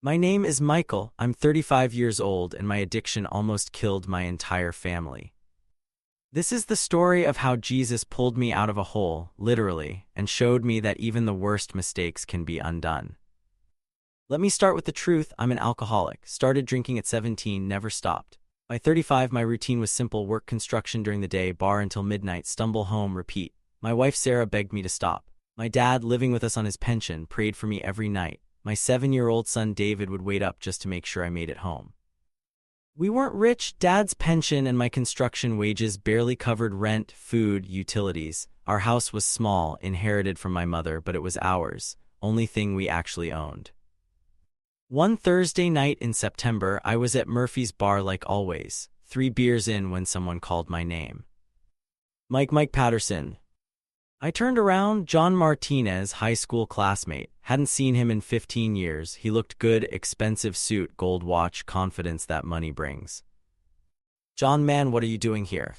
My name is Michael. I'm 35 years old and my addiction almost killed my entire family. This is the story of how Jesus pulled me out of a hole, literally, and showed me that even the worst mistakes can be undone. Let me start with the truth. I'm an alcoholic. Started drinking at 17, never stopped. By 35, my routine was simple: work construction during the day, bar until midnight, stumble home, repeat. My wife Sarah begged me to stop. My dad, living with us on his pension, prayed for me every night. My 7-year-old son David would wait up just to make sure I made it home. We weren't rich. Dad's pension and my construction wages barely covered rent, food, utilities. Our house was small, inherited from my mother, but it was ours, only thing we actually owned. One Thursday night in September, I was at Murphy's bar like always, 3 beers in when someone called my name. Mike Patterson. I turned around. John Martinez, high school classmate. Hadn't seen him in 15 years. He looked good, expensive suit, gold watch, confidence that money brings. John, man, what are you doing here?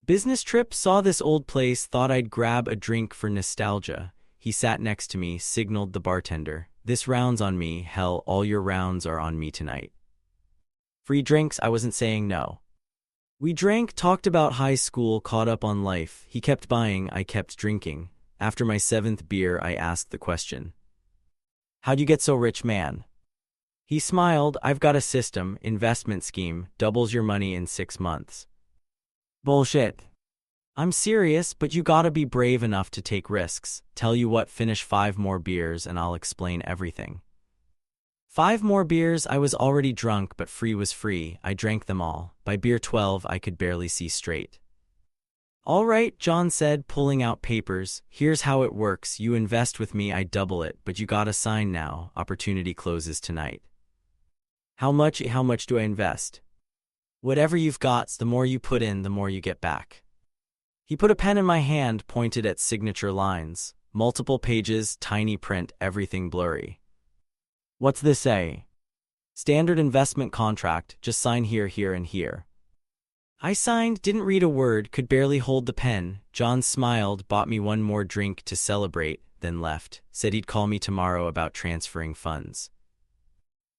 Business trip, saw this old place, thought I'd grab a drink for nostalgia. He sat next to me, signaled the bartender. This round's on me. Hell, all your rounds are on me tonight. Free drinks? I wasn't saying no. We drank, talked about high school, caught up on life. He kept buying, I kept drinking. After my 7th beer, I asked the question. How'd you get so rich, man? He smiled. I've got a system, investment scheme, doubles your money in 6 months. Bullshit. I'm serious, but you gotta be brave enough to take risks. Tell you what, finish 5 more beers and I'll explain everything. 5 more beers. I was already drunk, but free was free. I drank them all. By beer 12, I could barely see straight. All right, John said, pulling out papers. Here's how it works. You invest with me, I double it, but you gotta sign now. Opportunity closes tonight. How much do I invest? Whatever you've got. The more you put in, the more you get back. He put a pen in my hand, pointed at signature lines. Multiple pages, tiny print, everything blurry. What's this say? Standard investment contract, just sign here, here, and here. I signed, didn't read a word, could barely hold the pen. John smiled, bought me one more drink to celebrate, then left. Said he'd call me tomorrow about transferring funds.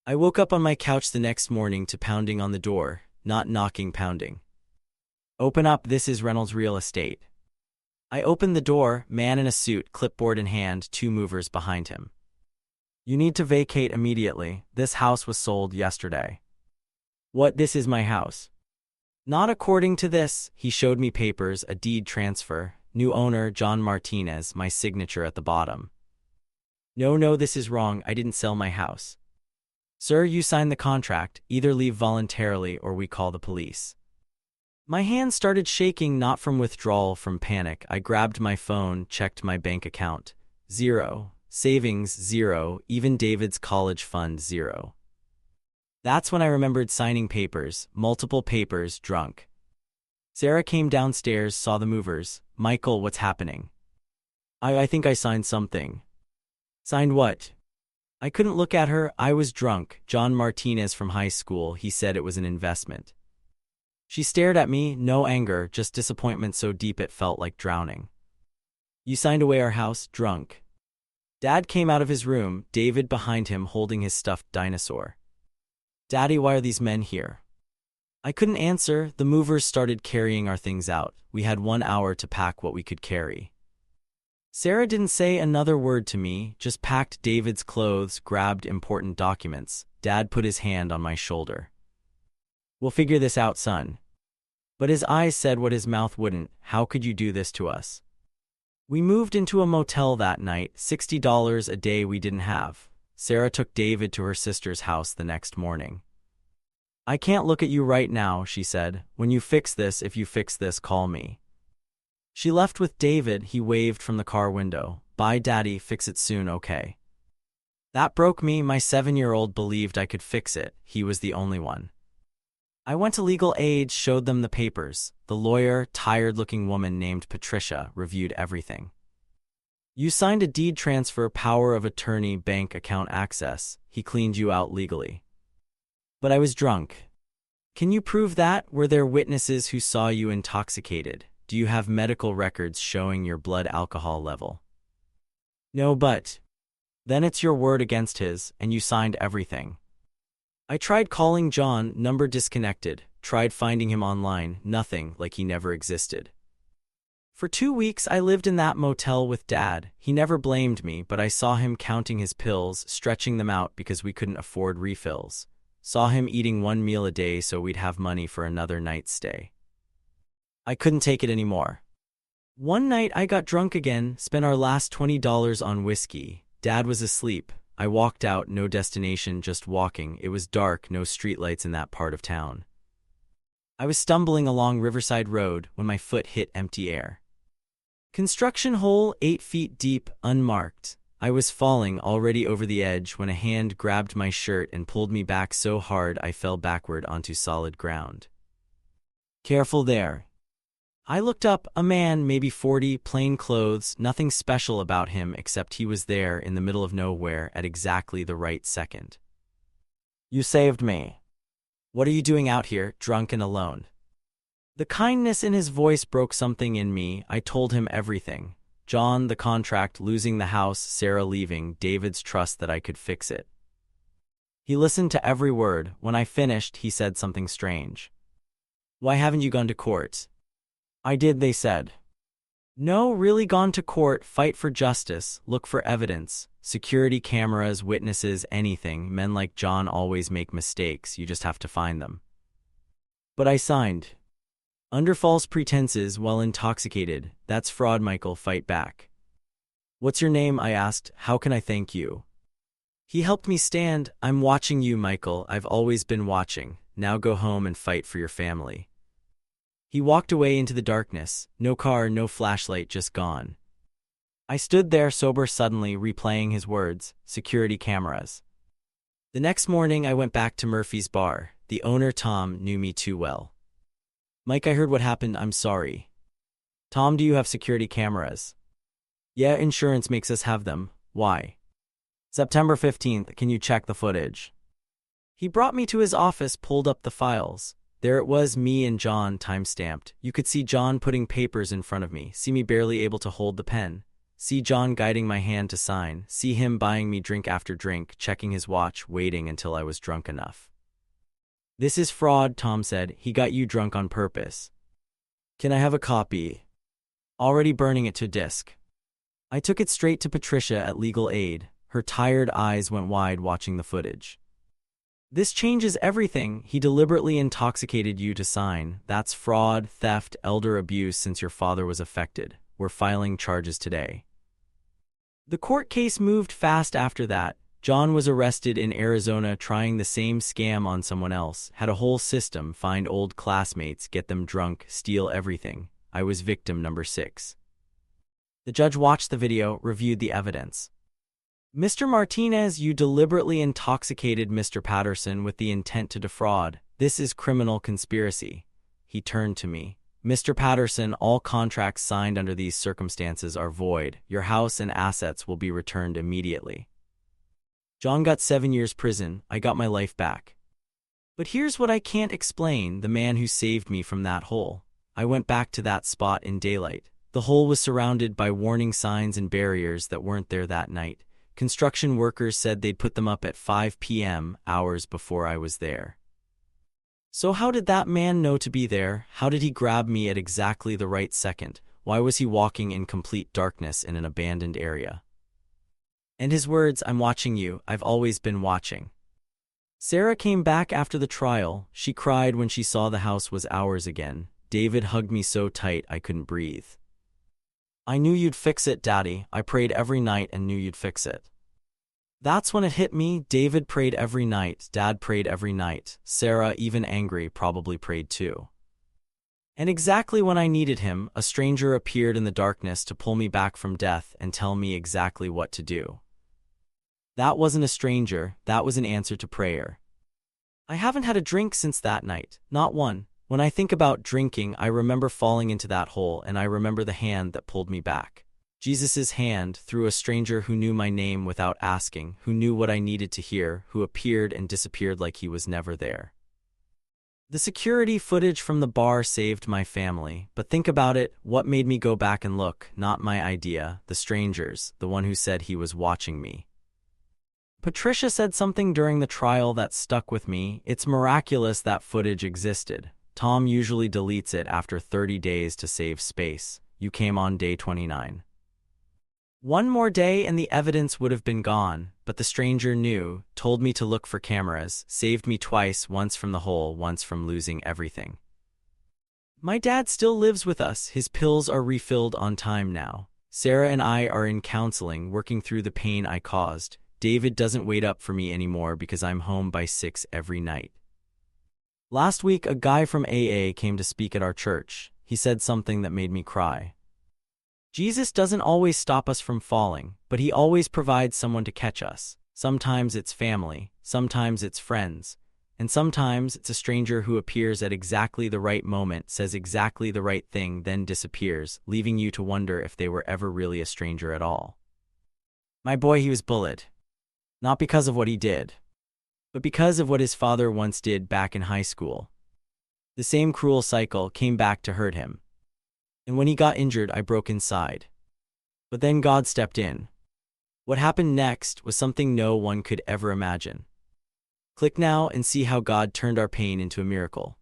I woke up on my couch the next morning to pounding on the door, not knocking, pounding. Open up, this is Reynolds Real Estate. I opened the door, man in a suit, clipboard in hand, 2 movers behind him. You need to vacate immediately. This house was sold yesterday. What? This is my house. Not according to this. He showed me papers, a deed transfer, new owner John Martinez, my signature at the bottom. No, this is wrong. I didn't sell my house. Sir, you signed the contract. Either leave voluntarily or we call the police. My hand started shaking, not from withdrawal, from panic. I grabbed my phone, checked my bank account. 0. Savings, 0. Even David's college fund, 0. That's when I remembered signing papers, multiple papers, drunk. Sarah came downstairs, saw the movers. Michael, what's happening? I think I signed something. Signed what? I couldn't look at her. I was drunk. John Martinez from high school, he said it was an investment. She stared at me, no anger, just disappointment so deep it felt like drowning. You signed away our house, drunk. Dad came out of his room, David behind him holding his stuffed dinosaur. Daddy, why are these men here? I couldn't answer. The movers started carrying our things out. We had 1 hour to pack what we could carry. Sarah didn't say another word to me, just packed David's clothes, grabbed important documents. Dad put his hand on my shoulder. We'll figure this out, son. But his eyes said what his mouth wouldn't. How could you do this to us? We moved into a motel that night, $60 a day we didn't have. Sarah took David to her sister's house the next morning. I can't look at you right now, she said. When you fix this, if you fix this, call me. She left with David. He waved from the car window. Bye, Daddy, fix it soon, okay? That broke me. My 7-year-old believed I could fix it. He was the only one. I went to legal aid, showed them the papers. The lawyer, tired-looking woman named Patricia, reviewed everything. You signed a deed transfer, power of attorney, bank account access. He cleaned you out legally. But I was drunk. Can you prove that? Were there witnesses who saw you intoxicated? Do you have medical records showing your blood alcohol level? No, but Then it's your word against his, and you signed everything. I tried calling John, number disconnected, tried finding him online, nothing, like he never existed. For 2 weeks I lived in that motel with Dad. He never blamed me, but I saw him counting his pills, stretching them out because we couldn't afford refills. Saw him eating 1 meal a day so we'd have money for another night's stay. I couldn't take it anymore. One night I got drunk again, spent our last $20 on whiskey. Dad was asleep. I walked out, no destination, just walking. It was dark, no streetlights in that part of town. I was stumbling along Riverside Road when my foot hit empty air. Construction hole 8 feet deep, unmarked. I was falling, already over the edge, when a hand grabbed my shirt and pulled me back so hard I fell backward onto solid ground. Careful there. I looked up, a man, maybe 40, plain clothes, nothing special about him except he was there in the middle of nowhere at exactly the right second. You saved me. What are you doing out here, drunk and alone? The kindness in his voice broke something in me. I told him everything. John, the contract, losing the house, Sarah leaving, David's trust that I could fix it. He listened to every word. When I finished, he said something strange. Why haven't you gone to court? I did, they said. No, really gone to court, fight for justice, look for evidence, security cameras, witnesses, anything. Men like John always make mistakes, you just have to find them. But I signed. Under false pretenses while intoxicated. That's fraud, Michael, fight back. What's your name? I asked. How can I thank you? He helped me stand. I'm watching you, Michael. I've always been watching. Now go home and fight for your family. He walked away into the darkness. No car, no flashlight, just gone. I stood there sober, suddenly replaying his words. Security cameras. The next morning I went back to Murphy's bar. The owner, Tom, knew me too well. Mike, I heard what happened. I'm sorry. Tom, do you have security cameras? Yeah, insurance makes us have them. Why? September 15th, can you check the footage? He brought me to his office, pulled up the files. There it was, me and John, time-stamped. You could see John putting papers in front of me, see me barely able to hold the pen. See John guiding my hand to sign, see him buying me drink after drink, checking his watch, waiting until I was drunk enough. This is fraud, Tom said. He got you drunk on purpose. Can I have a copy? Already burning it to disk. I took it straight to Patricia at Legal Aid. Her tired eyes went wide watching the footage. This changes everything. He deliberately intoxicated you to sign. That's fraud, theft, elder abuse since your father was affected. We're filing charges today. The court case moved fast after that. John was arrested in Arizona trying the same scam on someone else, had a whole system, find old classmates, get them drunk, steal everything. I was victim number 6. The judge watched the video, reviewed the evidence. Mr. Martinez, you deliberately intoxicated Mr. Patterson with the intent to defraud. This is criminal conspiracy. He turned to me. Mr. Patterson, all contracts signed under these circumstances are void. Your house and assets will be returned immediately. John got 7 years prison. I got my life back. But here's what I can't explain, the man who saved me from that hole. I went back to that spot in daylight. The hole was surrounded by warning signs and barriers that weren't there that night. Construction workers said they'd put them up at 5 p.m., hours before I was there. So how did that man know to be there? How did he grab me at exactly the right second? Why was he walking in complete darkness in an abandoned area? And his words, I'm watching you, I've always been watching. Sarah came back after the trial. She cried when she saw the house was ours again. David hugged me so tight I couldn't breathe. I knew you'd fix it, Daddy. I prayed every night and knew you'd fix it. That's when it hit me. David prayed every night. Dad prayed every night. Sarah, even angry, probably prayed too. And exactly when I needed him, a stranger appeared in the darkness to pull me back from death and tell me exactly what to do. That wasn't a stranger, that was an answer to prayer. I haven't had a drink since that night, not one. When I think about drinking, I remember falling into that hole and I remember the hand that pulled me back. Jesus' hand, through a stranger who knew my name without asking, who knew what I needed to hear, who appeared and disappeared like he was never there. The security footage from the bar saved my family, but think about it, what made me go back and look? Not my idea, the stranger's, the one who said he was watching me. Patricia said something during the trial that stuck with me. It's miraculous that footage existed. Tom usually deletes it after 30 days to save space. You came on day 29. One more day and the evidence would have been gone, but the stranger knew, told me to look for cameras, saved me twice, once from the hole, once from losing everything. My dad still lives with us. His pills are refilled on time now. Sarah and I are in counseling, working through the pain I caused. David doesn't wait up for me anymore because I'm home by 6 every night. Last week, a guy from AA came to speak at our church. He said something that made me cry. Jesus doesn't always stop us from falling, but he always provides someone to catch us. Sometimes it's family, sometimes it's friends, and sometimes it's a stranger who appears at exactly the right moment, says exactly the right thing, then disappears, leaving you to wonder if they were ever really a stranger at all. My boy, he was bullied. Not because of what he did, but because of what his father once did back in high school. The same cruel cycle came back to hurt him. And when he got injured, I broke inside. But then God stepped in. What happened next was something no one could ever imagine. Click now and see how God turned our pain into a miracle.